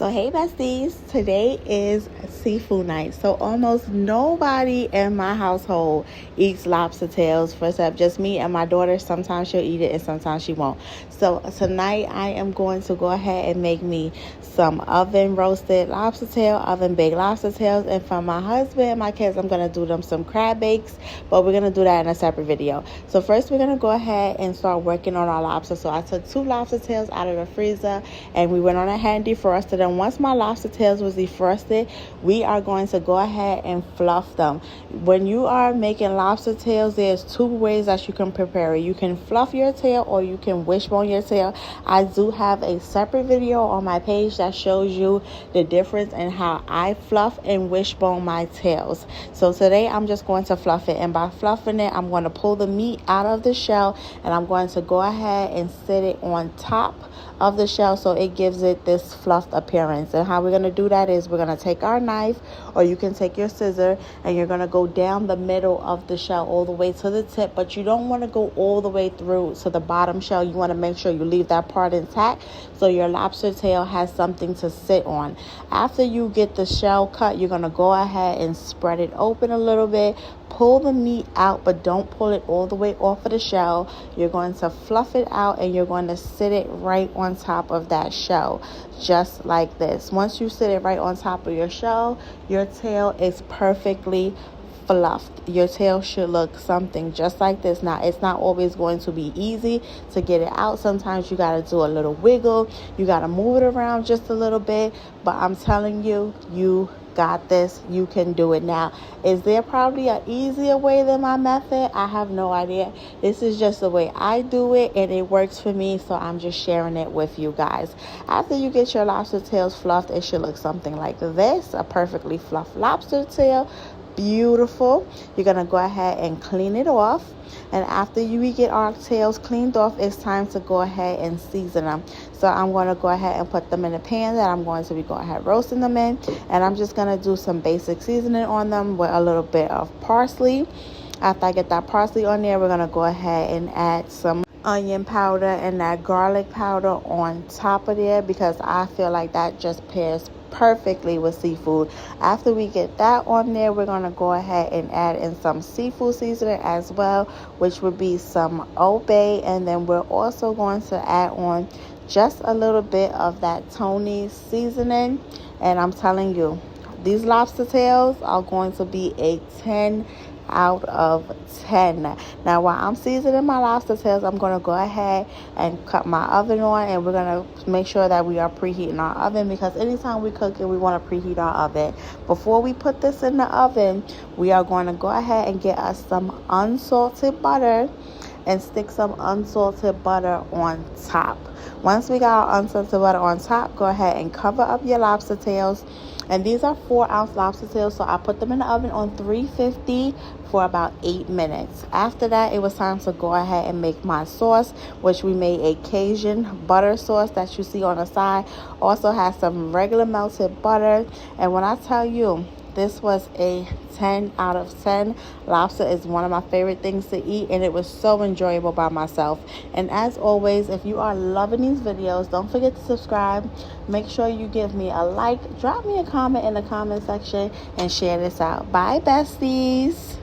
So hey besties, today is seafood night. So almost nobody in my household eats lobster tails, except just me and my daughter. Sometimes she'll eat it and sometimes she won't. So tonight I am going to go ahead and make me some oven roasted lobster tail, oven baked lobster tails, and for my husband and my kids I'm going to do them some crab bakes, but we're going to do that in a separate video. So first we're going to go ahead and start working on our lobster. So I took 2 lobster tails out of the freezer and we went on ahead and defrosted them. Once my lobster tails was defrosted, we are going to go ahead and fluff them. When you are making lobster tails, there's 2 ways that you can prepare it. You can fluff your tail or you can wishbone your tail. I do have a separate video on my page that shows you the difference in how I fluff and wishbone my tails. So today I'm just going to fluff it, and by fluffing it I'm going to pull the meat out of the shell and I'm going to go ahead and sit it on top of the shell so it gives it this fluffed appearance. And how we're going to do that is we're going to take our knife, or you can take your scissor, and you're going to go down the middle of the shell all the way to the tip, but you don't want to go all the way through to the bottom shell. You want to make sure you leave that part intact so your lobster tail has something to sit on. After you get the shell cut, you're going to go ahead and spread it open a little bit. Pull the meat out, but don't pull it all the way off of the shell. You're going to fluff it out and you're going to sit it right on top of that shell, just like this. Once you sit it right on top of your shell, your tail is perfectly fluffed. Your tail should look something just like this. Now, it's not always going to be easy to get it out. Sometimes you got to do a little wiggle. You got to move it around just a little bit, but I'm telling you, you got this. You can do it. Now, is there probably an easier way than my method? I have no idea. This is just the way I do it and it works for me, so I'm just sharing it with you guys. After you get your lobster tails fluffed, it should look something like this. A perfectly fluffed lobster tail. Beautiful. You're gonna go ahead and clean it off, and after we get our tails cleaned off, it's time to go ahead and season them. So I'm going to go ahead and put them in a pan that I'm going to be going ahead roasting them in, and I'm just going to do some basic seasoning on them with a little bit of parsley. After I get that parsley on there, we're going to go ahead and add some onion powder and that garlic powder on top of there, because I feel like that just pairs perfectly with seafood. After we get that on there, we're going to go ahead and add in some seafood seasoning as well, which would be some Old Bay, and then we're also going to add on just a little bit of that Tony seasoning. And I'm telling you, these lobster tails are going to be a 10 out of 10. Now, while I'm seasoning my lobster tails, I'm going to go ahead and cut my oven on, and we're going to make sure that we are preheating our oven, because anytime we cook it, we want to preheat our oven. Before we put this in the oven, we are going to go ahead and get us some unsalted butter and stick some unsalted butter on top. Once we got our unsalted butter on top, go ahead and cover up your lobster tails. And these are 4-ounce lobster tails, so I put them in the oven on 350 for about 8 minutes. After that, it was time to go ahead and make my sauce, which we made a Cajun butter sauce that you see on the side. Also has some regular melted butter. And when I tell you, this was a 10 out of 10. Lobster is one of my favorite things to eat, and it was so enjoyable by myself. And as always, if you are loving these videos, don't forget to subscribe. Make sure you give me a like, drop me a comment in the comment section, and share this out. Bye, besties.